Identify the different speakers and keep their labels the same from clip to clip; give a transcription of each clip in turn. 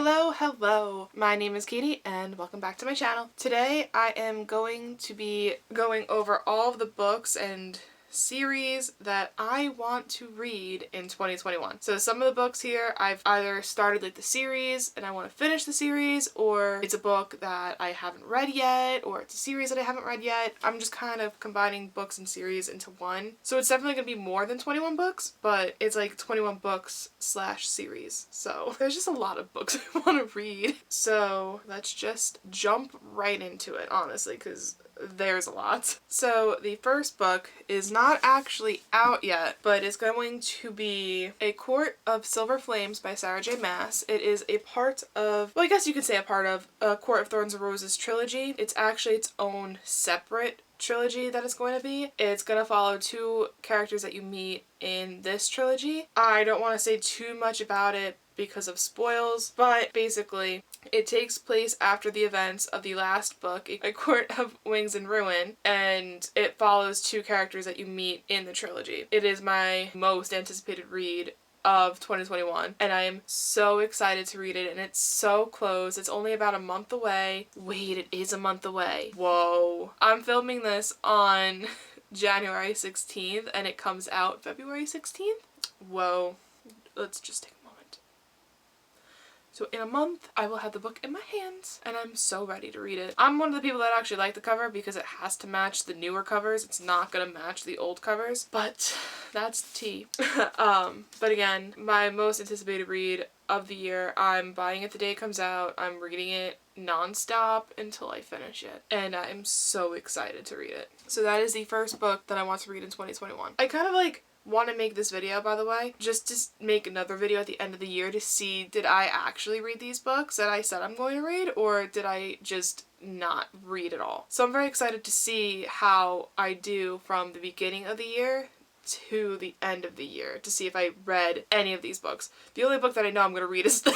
Speaker 1: Hello! My name is Katie and welcome back to my channel. Today I am going to be going over all of the books and series that I want to read in 2021. So some of the books here I've either started like the series and I want to finish the series, or it's a book that I haven't read yet, or it's a series that I haven't read yet. I'm just kind of combining books and series into one. So it's definitely going to be more than 21 books, but it's like 21 books slash series. So there's just a lot of books I want to read. So let's just jump right into it, honestly, because there's a lot. So the first book is not actually out yet, but it's going to be A Court of Silver Flames by Sarah J Maas. It is a part of, well, I guess you could say a part of A Court of Thorns and Roses trilogy. It's actually its own separate trilogy that it's going to be. It's going to follow two characters that you meet in this trilogy. I don't want to say too much about it because of spoils, but basically it takes place after the events of the last book, A Court of Wings and Ruin, and it follows two characters that you meet in the trilogy. It is my most anticipated read of 2021 and I am so excited to read it, and it's so close. It's only about a month away. Wait, it is a month away. Whoa. I'm filming this on January 16th and it comes out February 16th? Whoa. Let's just take a moment. So in a month, I will have the book in my hands, and I'm so ready to read it. I'm one of the people that actually like the cover because it has to match the newer covers. It's not gonna match the old covers, but that's tea. But again, my most anticipated read of the year. I'm buying it the day it comes out. I'm reading it non-stop until I finish it, and I'm so excited to read it. So that is the first book that I want to read in 2021. I kind of want to make this video, by the way, just to make another video at the end of the year to see, did I actually read these books that I said I'm going to read, or did I just not read at all? So I'm very excited to see how I do from the beginning of the year to the end of the year, to see if I read any of these books. The only book that I know I'm going to read is the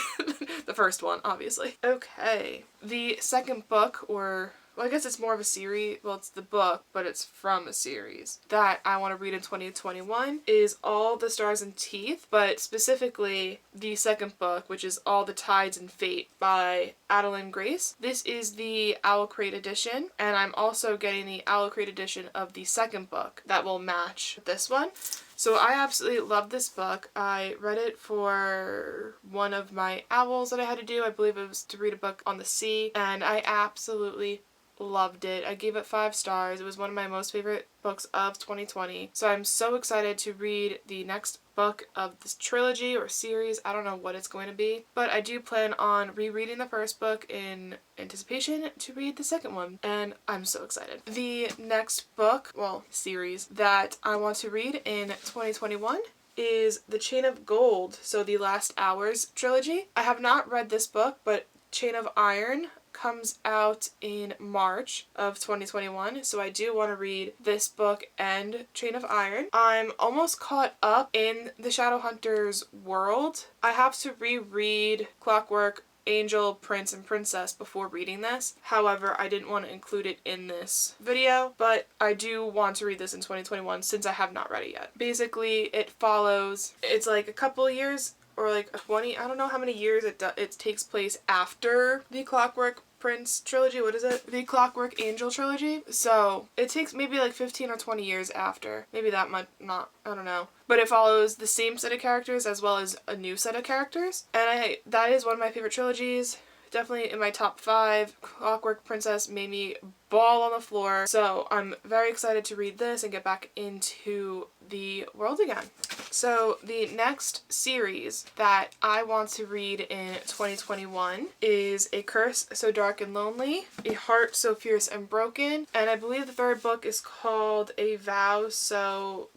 Speaker 1: first one, obviously. Okay, the second book, or well, I guess it's more of a series. Well, it's the book, but it's from a series that I want to read in 2021 is All the Stars and Teeth, but specifically the second book, which is All the Tides and Fate by Adalyn Grace. This is the Owl Crate edition, and I'm also getting the Owl Crate edition of the second book that will match this one. So I absolutely love this book. I read it for one of my owls that I had to do. I believe it was to read a book on the sea, and I absolutely loved it. I gave it 5 stars. It was one of my most favorite books of 2020. So I'm so excited to read the next book of this trilogy or series. I don't know what it's going to be, but I do plan on rereading the first book in anticipation to read the second one, and I'm so excited. The next book, well, series that I want to read in 2021 is The Chain of Gold, so the Last Hours trilogy. I have not read this book, but Chain of Iron comes out in March of 2021, so I do want to read this book and Chain of Iron. I'm almost caught up in the Shadowhunters world. I have to reread Clockwork Angel, Prince, and Princess before reading this. However, I didn't want to include it in this video, but I do want to read this in 2021 since I have not read it yet. Basically, it follows, it's like a couple years or like 20, I don't know how many years it takes place after the Clockwork Prince trilogy. What is it? The Clockwork Angel trilogy. So it takes maybe like 15 or 20 years after. Maybe that much, not, I don't know. But it follows the same set of characters as well as a new set of characters. And that is one of my favorite trilogies. Definitely in my top 5. Clockwork Princess made me bawl on the floor. So I'm very excited to read this and get back into the world again. So the next series that I want to read in 2021 is A Curse So Dark and Lonely, A Heart So Fierce and Broken, and I believe the third book is called A Vow So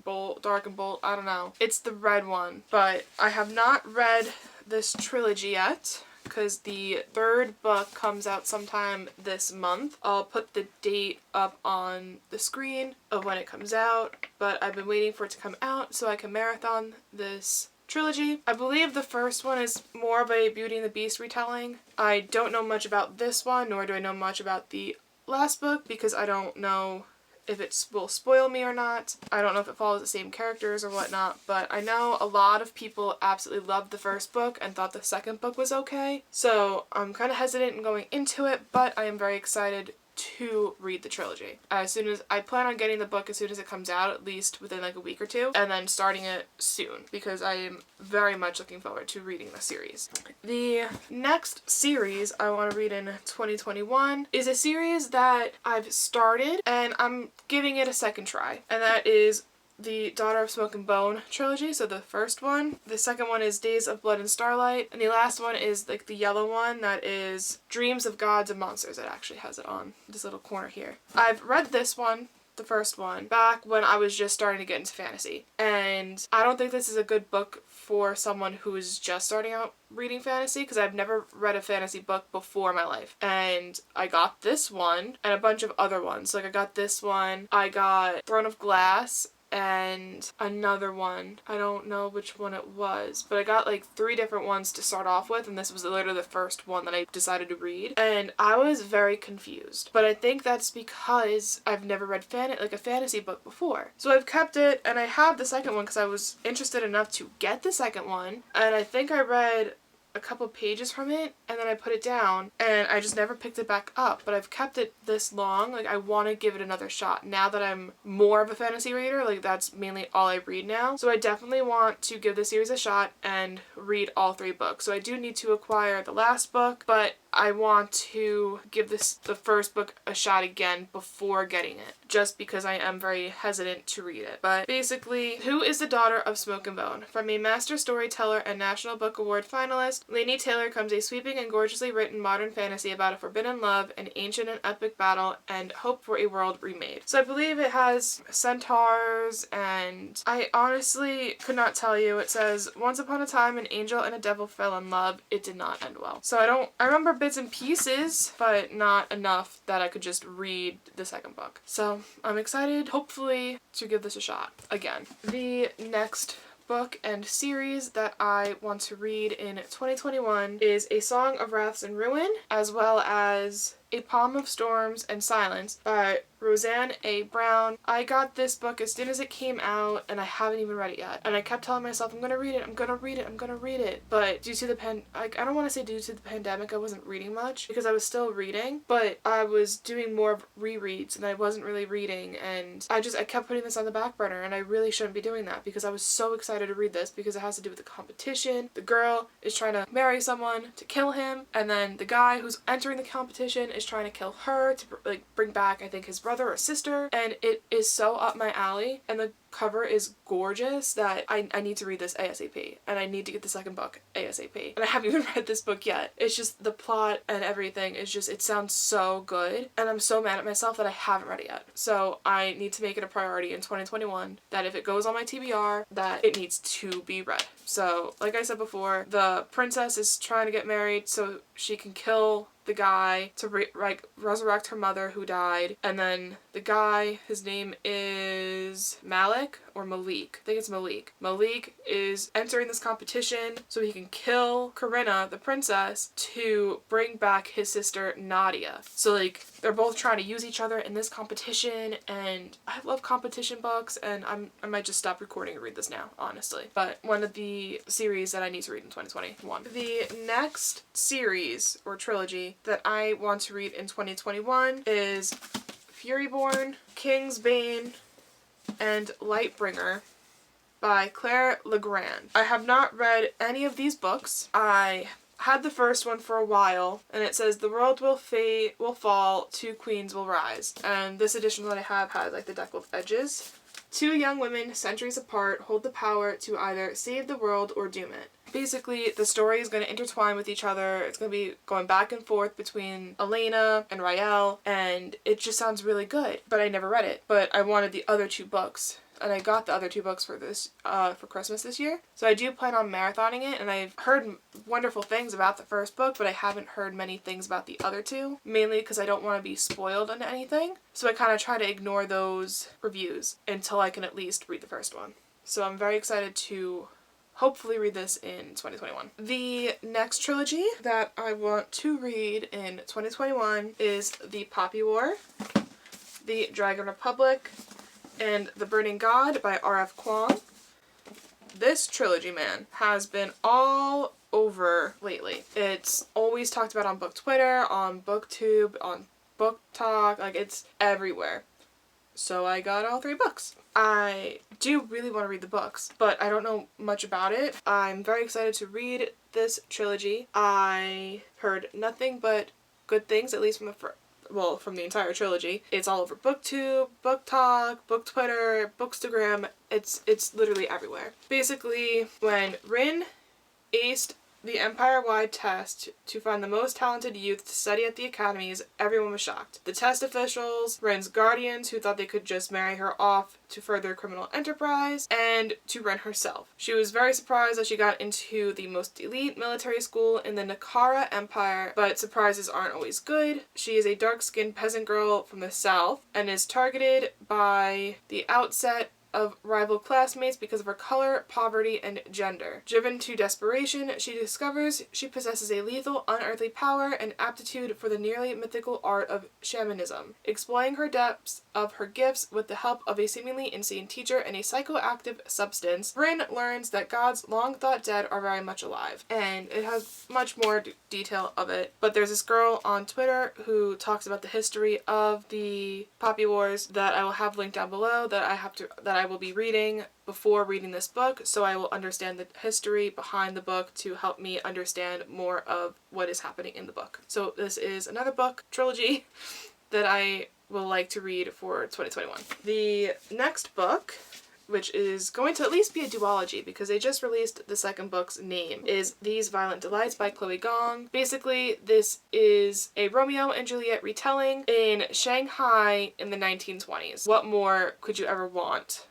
Speaker 1: Dark and Bold. I don't know. It's the red one, but I have not read this trilogy yet, because the third book comes out sometime this month. I'll put the date up on the screen of when it comes out, but I've been waiting for it to come out so I can marathon this trilogy. I believe the first one is more of a Beauty and the Beast retelling. I don't know much about this one, nor do I know much about the last book because I don't know if it will spoil me or not. I don't know if it follows the same characters or whatnot, but I know a lot of people absolutely loved the first book and thought the second book was okay. So I'm kind of hesitant in going into it, but I am very excited to read the trilogy. As soon as I plan on getting the book as soon as it comes out, at least within like a week or two, and then starting it soon because I am very much looking forward to reading the series. The next series I want to read in 2021 is a series that I've started and I'm giving it a second try, and that is the Daughter of Smoke and Bone trilogy. So the first one, the second one is Days of Blood and Starlight, and the last one is like the yellow one that is Dreams of Gods and Monsters. It actually has it on this little corner here. I've read this one, the first one, back when I was just starting to get into fantasy, and I don't think this is a good book for someone who is just starting out reading fantasy because I've never read a fantasy book before in my life. And I got this one and a bunch of other ones. Like I got this one, I got Throne of Glass, and another one. I don't know which one it was, but I got like 3 different ones to start off with, and this was literally the first one that I decided to read, and I was very confused. But I think that's because I've never read a fantasy book before. So I've kept it, and I have the second one because I was interested enough to get the second one, and I think I read a couple pages from it and then I put it down and I just never picked it back up. But I've kept it this long, like I want to give it another shot now that I'm more of a fantasy reader. Like that's mainly all I read now, so I definitely want to give the series a shot and read all 3 books. So I do need to acquire the last book, but I want to give the first book a shot again before getting it, just because I am very hesitant to read it. But basically, who is the Daughter of Smoke and Bone? From a master storyteller and National Book Award finalist, Laini Taylor comes a sweeping and gorgeously written modern fantasy about a forbidden love, an ancient and epic battle, and hope for a world remade. So I believe it has centaurs, and I honestly could not tell you. It says, once upon a time an angel and a devil fell in love. It did not end well. So I remember bits and pieces, but not enough that I could just read the second book. So I'm excited, hopefully, to give this a shot again. The next book and series that I want to read in 2021 is A Song of Wraths and Ruin, as well as A Palm of Storms and Silence by Roseanne A. Brown. I got this book as soon as it came out and I haven't even read it yet. And I kept telling myself, I'm gonna read it, I'm gonna read it, I'm gonna read it. But due to the I don't want to say due to the pandemic, I wasn't reading much because I was still reading, but I was doing more of rereads and I wasn't really reading, and I kept putting this on the back burner, and I really shouldn't be doing that because I was so excited to read this because it has to do with the competition. The girl is trying to marry someone to kill him, and then the guy who's entering the competition is trying to kill her to like bring back, I think, his brother or sister, and it is so up my alley, and the cover is gorgeous that I need to read this ASAP, and I need to get the second book ASAP. And I haven't even read this book yet. It's just the plot and everything is just, it sounds so good, and I'm so mad at myself that I haven't read it yet. So I need to make it a priority in 2021 that if it goes on my TBR, that it needs to be read. So like I said before, the princess is trying to get married so she can kill the guy to resurrect her mother who died, and then the guy, his name is Malik or Malik. I think it's Malik. Malik is entering this competition so he can kill Corinna, the princess, to bring back his sister Nadia. So like they're both trying to use each other in this competition, and I love competition books, and I might just stop recording and read this now, honestly. But one of the series that I need to read in 2021. The next series or trilogy that I want to read in 2021 is Furyborn, Kingsbane, and Lightbringer by Claire Legrand. I have not read any of these books. I had the first one for a while, and it says the world will fall, 2 queens will rise. And this edition that I have has like the deckled edges. 2 young women, centuries apart, hold the power to either save the world or doom it. Basically, the story is going to intertwine with each other. It's going to be going back and forth between Elena and Rael, and it just sounds really good. But I never read it. But I wanted the other 2 books, and I got the other 2 books for this for Christmas this year. So I do plan on marathoning it, and I've heard wonderful things about the first book, but I haven't heard many things about the other 2, mainly because I don't want to be spoiled on anything. So I kind of try to ignore those reviews until I can at least read the first one. So I'm very excited to hopefully read this in 2021. The next trilogy that I want to read in 2021 is The Poppy War The Dragon Republic, and The Burning God by R.F. Kuang. This trilogy, man, has been all over lately. It's always talked about on Book Twitter, on BookTube, on Book Talk, like it's everywhere. So I got all 3 books. I do really want to read the books, but I don't know much about it. I'm very excited to read this trilogy. I heard nothing but good things, at least from from the entire trilogy. It's all over BookTube, Book Talk, Book Twitter, Bookstagram. It's literally everywhere. Basically, when Rin aced the Empire-wide test to find the most talented youth to study at the academies, everyone was shocked. The test officials, Ren's guardians who thought they could just marry her off to further criminal enterprise, and to Ren herself. She was very surprised that she got into the most elite military school in the Nakara Empire, but surprises aren't always good. She is a dark-skinned peasant girl from the south and is targeted by the outset of rival classmates because of her color, poverty, and gender. Driven to desperation, she discovers she possesses a lethal, unearthly power and aptitude for the nearly mythical art of shamanism. Exploring her depths of her gifts with the help of a seemingly insane teacher and a psychoactive substance, Rin learns that gods long thought dead are very much alive. And it has much more detail of it. But there's this girl on Twitter who talks about the history of the Poppy Wars that I will have linked down below that I will be reading before reading this book, so I will understand the history behind the book to help me understand more of what is happening in the book. So this is another book trilogy that I will like to read for 2021. The next book, which is going to at least be a duology because they just released the second book's name, is These Violent Delights by Chloe Gong. Basically, this is a Romeo and Juliet retelling in Shanghai in the 1920s. What more could you ever want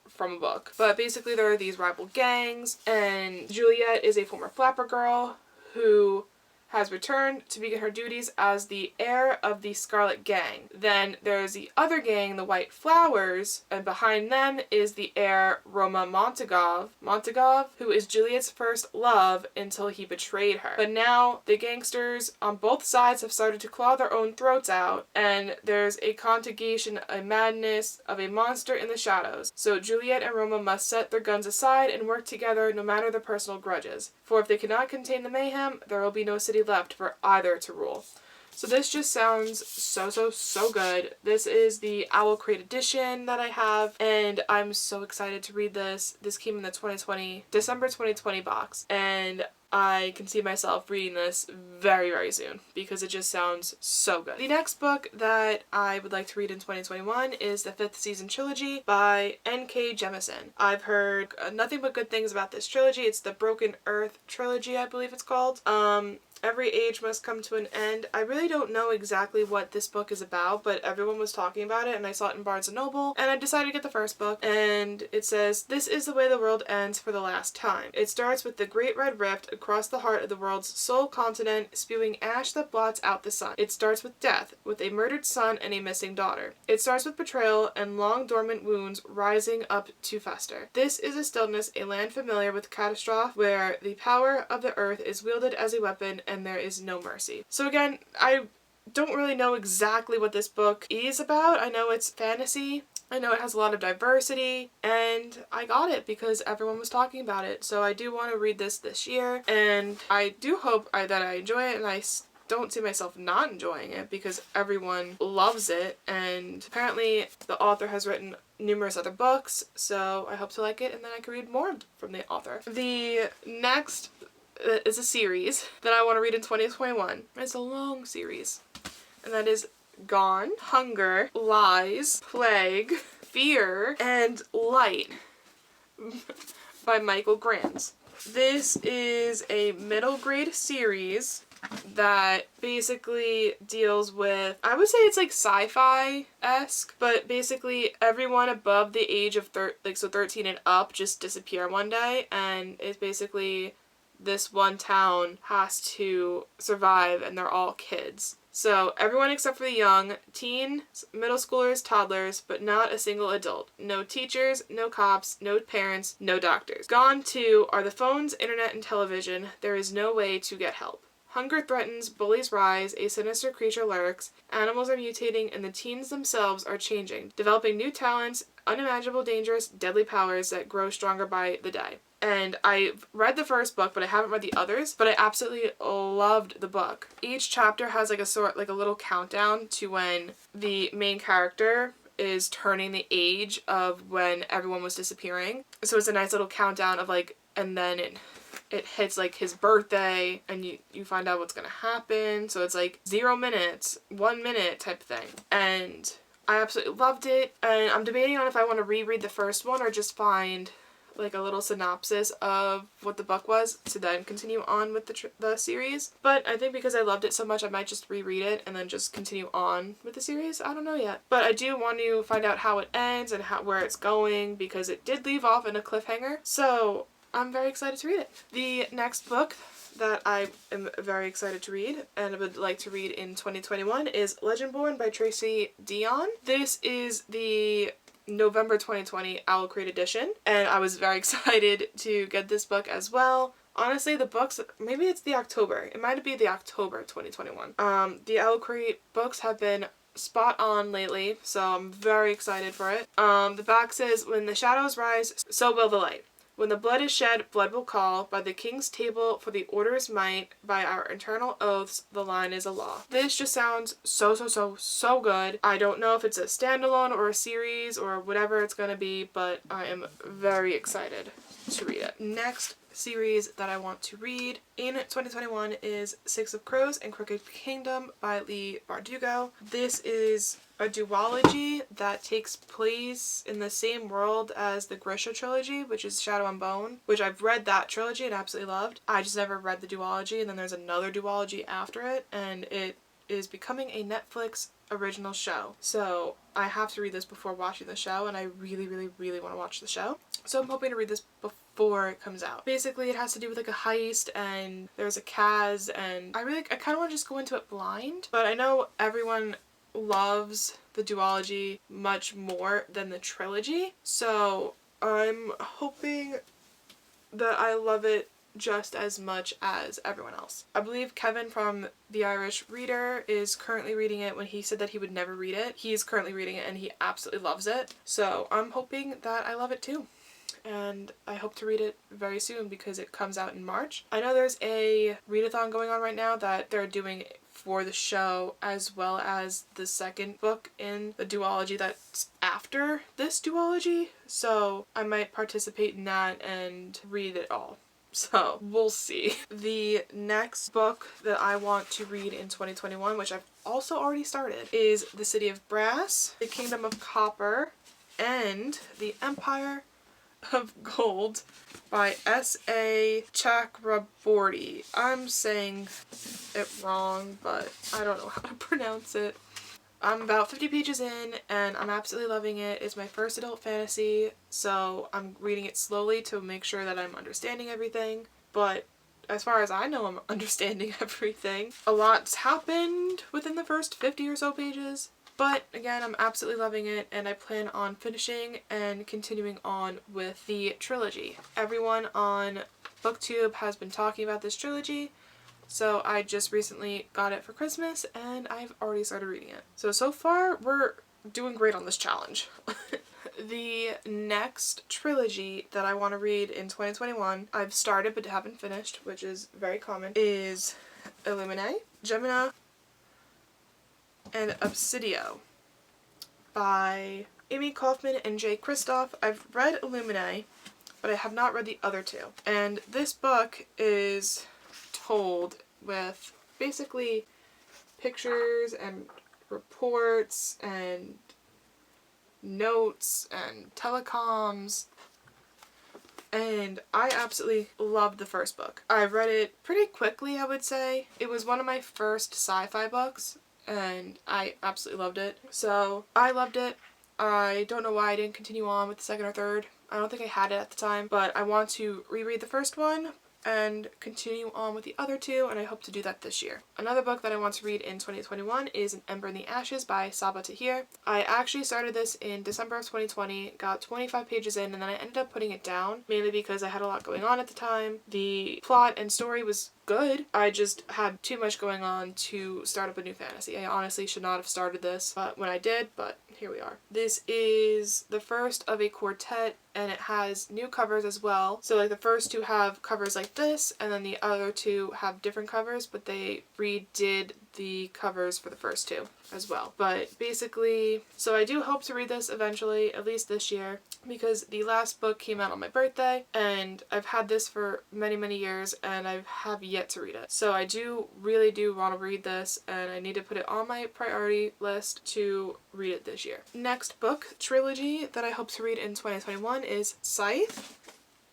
Speaker 1: from a book? But basically there are these rival gangs, and Juliet is a former flapper girl who has returned to begin her duties as the heir of the Scarlet Gang. Then there's the other gang, the White Flowers, and behind them is the heir Roma Montagov, who is Juliet's first love until he betrayed her. But now the gangsters on both sides have started to claw their own throats out, and there's a contagion, a madness of a monster in the shadows. So Juliet and Roma must set their guns aside and work together no matter their personal grudges. For if they cannot contain the mayhem, there will be no city left for either to rule. So this just sounds so good. This is the Owl Crate edition that I have, and I'm so excited to read this. This came in the December 2020 box, and I can see myself reading this very, very soon because it just sounds so good. The next book that I would like to read in 2021 is the 5th Season Trilogy by N.K. Jemisin. I've heard nothing but good things about this trilogy. It's the Broken Earth Trilogy, I believe it's called. Every age must come to an end. I really don't know exactly what this book is about, but everyone was talking about it and I saw it in Barnes & Noble, and I decided to get the first book, and it says, "This is the way the world ends for the last time. It starts with the Great Red Rift across the heart of the world's sole continent, spewing ash that blots out the sun. It starts with death, with a murdered son and a missing daughter. It starts with betrayal and long dormant wounds rising up to fester. This is a stillness, a land familiar with catastrophe, where the power of the earth is wielded as a weapon and there is no mercy." So again, I don't really know exactly what this book is about. I know it's fantasy. I know it has a lot of diversity, and I got it because everyone was talking about it. So I do want to read this year, and I do hope that I enjoy it, and I don't see myself not enjoying it because everyone loves it, and apparently the author has written numerous other books, so I hope to like it, and then I can read more from the author. The next is a series that I want to read in 2021. It's a long series, and that is Gone, Hunger, Lies, Plague, Fear, and Light by Michael Granz. This is a middle grade series that basically deals with, I would say it's like sci-fi-esque, but basically everyone above the age of 13 and up just disappear one day, and it's basically this one town has to survive, and they're all kids. So everyone except for the young, teens, middle schoolers, toddlers, but not a single adult. No teachers, no cops, no parents, no doctors. Gone too are the phones, internet, and television. There is no way to get help. Hunger threatens, bullies rise, a sinister creature lurks, animals are mutating, and the teens themselves are changing, developing new talents, unimaginable dangerous, deadly powers that grow stronger by the day. And I've read the first book, but I haven't read the others, but I absolutely loved the book. Each chapter has like a little countdown to when the main character is turning the age of when everyone was disappearing. So it's a nice little countdown of like, and then it hits like his birthday and you find out what's gonna happen. So it's like 0 minutes, 1 minute type of thing. And I absolutely loved it. And I'm debating on if I want to reread the first one or just find like a little synopsis of what the book was to then continue on with the series. But I think because I loved it so much, I might just reread it and then just continue on with the series. I don't know yet. But I do want to find out how it ends and where it's going, because it did leave off in a cliffhanger. So I'm very excited to read it. The next book that I am very excited to read and would like to read in 2021 is Legendborn by Tracy Deonn. This is the November 2020 Owl Crate edition, and I was very excited to get this book as well. Honestly, the books, maybe it's the October. It might be the October 2021. The Owl Crate books have been spot on lately, so I'm very excited for it. The back says, when the shadows rise, so will the light. When the blood is shed, blood will call. By the king's table, for the order's might, by our eternal oaths, the line is a law. This just sounds so good. I don't know if it's a standalone or a series or whatever it's gonna be, but I am very excited to read it. Next series that I want to read in 2021 is Six of Crows and Crooked Kingdom by Leigh Bardugo. This is a duology that takes place in the same world as the Grisha trilogy, which is Shadow and Bone, which I've read that trilogy and absolutely loved. I just never read the duology, and then there's another duology after it, and it is becoming a Netflix original show. So I have to read this before watching the show, and I really want to watch the show. So I'm hoping to read this before it comes out. Basically, it has to do with like a heist, and there's a Kaz, and I kind of want to just go into it blind, but I know everyone loves the duology much more than the trilogy, so I'm hoping that I love it just as much as everyone else. I believe Kevin from The Irish Reader is currently reading it. When he said that he would never read it, he's currently reading it and he absolutely loves it. So I'm hoping that I love it too. And I hope to read it very soon because it comes out in March. I know there's a readathon going on right now that they're doing for the show, as well as the second book in the duology that's after this duology. So I might participate in that and read it all. So we'll see. The next book that I want to read in 2021, which I've also already started, is The City of Brass, The Kingdom of Copper, and The Empire of Gold by S.A. Chakraborty. I'm saying it wrong, but I don't know how to pronounce it. I'm about 50 pages in and I'm absolutely loving it. It's my first adult fantasy, so I'm reading it slowly to make sure that I'm understanding everything. But as far as I know, I'm understanding everything. A lot's happened within the first 50 or so pages. But again, I'm absolutely loving it, and I plan on finishing and continuing on with the trilogy. Everyone on BookTube has been talking about this trilogy, so I just recently got it for Christmas, and I've already started reading it. So far, we're doing great on this challenge. The next trilogy that I want to read in 2021, I've started but haven't finished, which is very common, is Illuminae, Gemina, and Obsidio by Amy Kaufman and Jay Kristoff. I've read Illuminae, but I have not read the other two. And this book is told with basically pictures and reports and notes and telecoms. And I absolutely loved the first book. I read it pretty quickly, I would say. It was one of my first sci-fi books, and I absolutely loved it. So I loved it. I don't know why I didn't continue on with the second or third. I don't think I had it at the time, but I want to reread the first one and continue on with the other two, and I hope to do that this year. Another book that I want to read in 2021 is An Ember in the Ashes by Sabaa Tahir. I actually started this in December of 2020, got 25 pages in, and then I ended up putting it down, mainly because I had a lot going on at the time. The plot and story was good. I just had too much going on to start up a new fantasy. I honestly should not have started this when I did, but here we are. This is the first of a quartet, and it has new covers as well. So like the first two have covers like this, and then the other two have different covers, but they redid the covers for the first two as well. But basically, so I do hope to read this eventually, at least this year, because the last book came out on my birthday, and I've had this for many years, and I have yet to read it. So I really do want to read this, and I need to put it on my priority list to read it this year. Next book trilogy that I hope to read in 2021 is Scythe,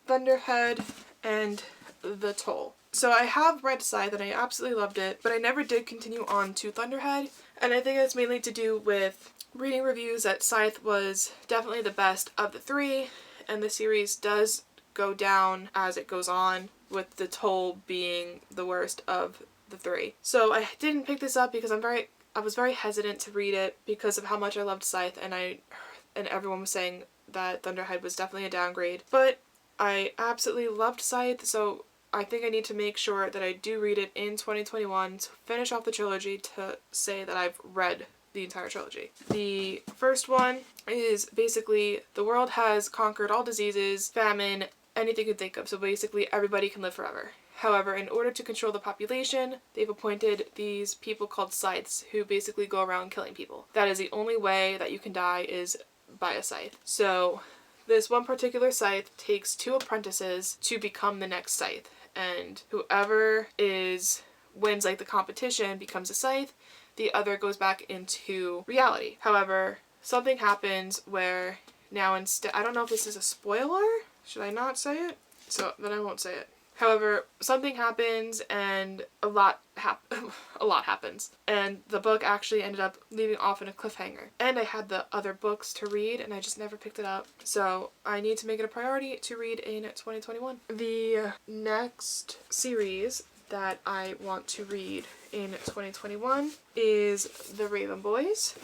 Speaker 1: Thunderhead, and The Toll. So I have read Scythe and I absolutely loved it, but I never did continue on to Thunderhead, and I think that's mainly to do with reading reviews that Scythe was definitely the best of the three, and the series does go down as it goes on, with The Toll being the worst of the three. So I didn't pick this up because I was very hesitant to read it because of how much I loved Scythe, and everyone was saying that Thunderhead was definitely a downgrade. But I absolutely loved Scythe, so I think I need to make sure that I do read it in 2021 to finish off the trilogy, to say that I've read the entire trilogy. The first one is basically the world has conquered all diseases, famine, anything you could think of, so basically everybody can live forever. However, in order to control the population, they've appointed these people called scythes who basically go around killing people. That is the only way that you can die, is by a scythe. So this one particular scythe takes 2 apprentices to become the next scythe, and whoever wins like the competition becomes a scythe, the other goes back into reality. However, something happens where now instead, I don't know if this is a spoiler, should I not say it? So then I won't say it. However, something happens and a lot happens, and the book actually ended up leaving off in a cliffhanger. And I had the other books to read and I just never picked it up. So I need to make it a priority to read in 2021. The next series that I want to read in 2021 is The Raven Boys,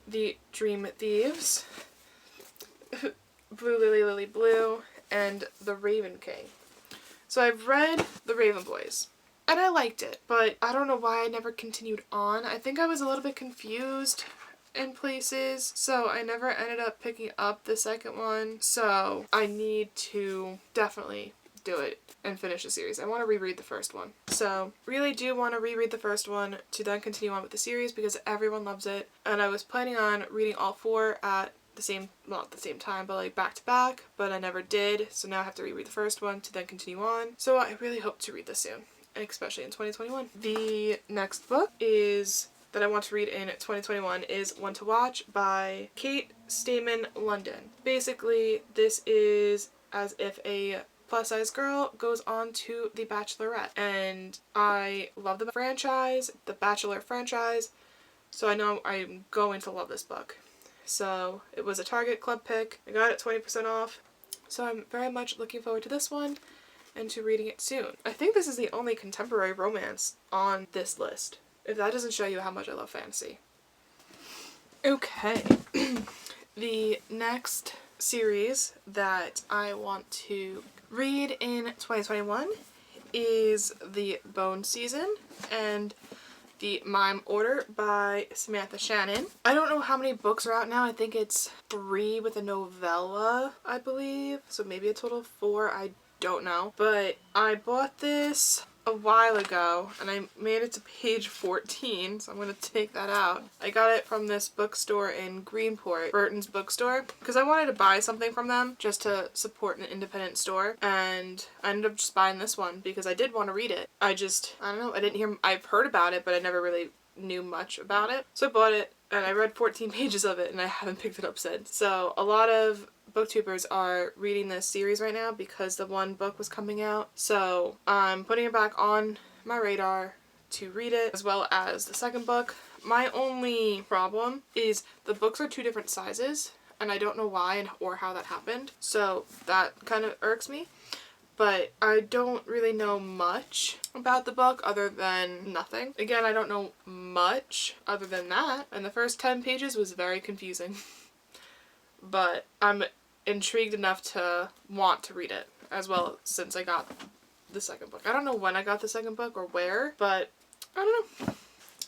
Speaker 1: The Dream Thieves, Blue Lily Lily Blue, and The Raven King. So I've read The Raven Boys, and I liked it, but I don't know why I never continued on. I think I was a little bit confused in places, so I never ended up picking up the second one. So I need to definitely do it and finish the series. I want to reread the first one. So really do want to reread the first one to then continue on with the series because everyone loves it, and I was planning on reading all 4 at not the same time, but like back to back, but I never did, so now I have to reread the first one to then continue on. So I really hope to read this soon, especially in 2021. The next book that I want to read in 2021 is One to Watch by Kate Stayman London. Basically, this is as if a plus-size girl goes on to The Bachelorette, and I love the franchise, the Bachelor franchise, so I know I'm going to love this book. So it was a Target Club pick. I got it 20% off. So I'm very much looking forward to this one and to reading it soon. I think this is the only contemporary romance on this list, if that doesn't show you how much I love fantasy. Okay. The next series that I want to read in 2021 is The Bone Season and The Mime Order by Samantha Shannon. I don't know how many books are out now. I think it's 3 with a novella, I believe. So maybe a total of 4. I don't know. But I bought this a while ago and I made it to page 14, so I'm going to take that out. I got it from this bookstore in Greenport, Burton's Bookstore, because I wanted to buy something from them just to support an independent store, and I ended up just buying this one because I did want to read it. I don't know, I've heard about it, but I never really knew much about it. So I bought it and I read 14 pages of it and I haven't picked it up since. So a lot of booktubers are reading this series right now because the one book was coming out. So I'm putting it back on my radar to read it, as well as the second book. My only problem is the books are 2 different sizes and I don't know why or how that happened. So that kind of irks me. But I don't really know much about the book other than nothing. Again, I don't know much other than that. And the first 10 pages was very confusing. But I'm intrigued enough to want to read it as well, since I got the second book. I don't know when I got the second book or where, but I don't know.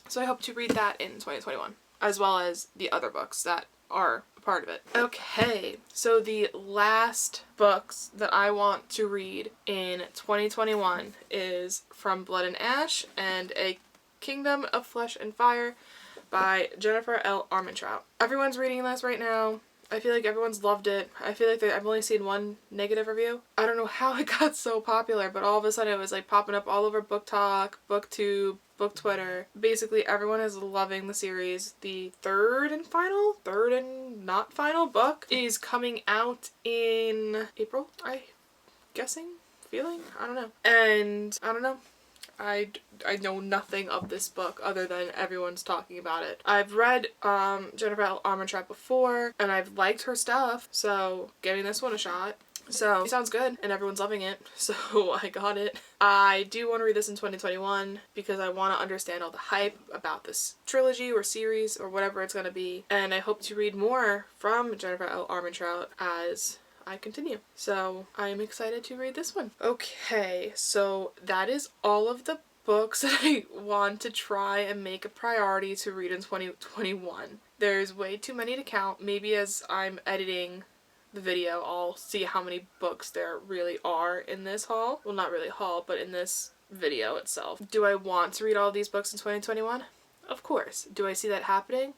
Speaker 1: So I hope to read that in 2021, as well as the other books that are a part of it. Okay, so the last books that I want to read in 2021 is From Blood and Ash and A Kingdom of Flesh and Fire by Jennifer L. Armentrout. Everyone's reading this right now. I feel like everyone's loved it. I feel like I've only seen one negative review. I don't know how it got so popular, but all of a sudden it was like popping up all over Book Talk, BookTube, Book Twitter. Basically everyone is loving the series. The third and not final book is coming out in April, I don't know. And I don't know. I know nothing of this book other than everyone's talking about it. I've read Jennifer L. Armentrout before, and I've liked her stuff, so giving this one a shot. So it sounds good, and everyone's loving it, so I got it. I do want to read this in 2021 because I want to understand all the hype about this trilogy or series or whatever it's going to be, and I hope to read more from Jennifer L. Armentrout as I continue. So I am excited to read this one. Okay, so that is all of the books that I want to try and make a priority to read in 2021. There's way too many to count. Maybe as I'm editing the video, I'll see how many books there really are in this haul. Well, not really haul, but in this video itself. Do I want to read all these books in 2021? Of course. Do I see that happening?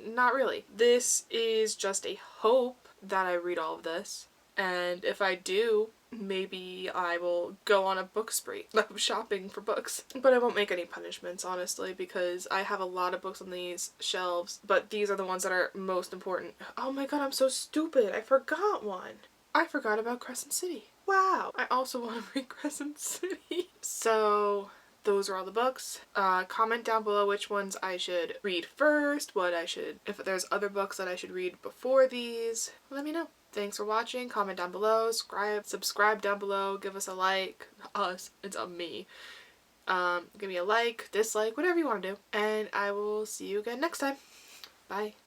Speaker 1: Not really. This is just a hope that I read all of this. And if I do, maybe I will go on a book spree of shopping for books. But I won't make any punishments, honestly, because I have a lot of books on these shelves, but these are the ones that are most important. Oh my god, I'm so stupid. I forgot one. I forgot about Crescent City. Wow. I also want to read Crescent City. So those are all the books. Comment down below which ones I should read first, if there's other books that I should read before these. Let me know. Thanks for watching. Comment down below, subscribe down below, give us a like. It's on me. Give me a like, dislike, whatever you want to do. And I will see you again next time. Bye.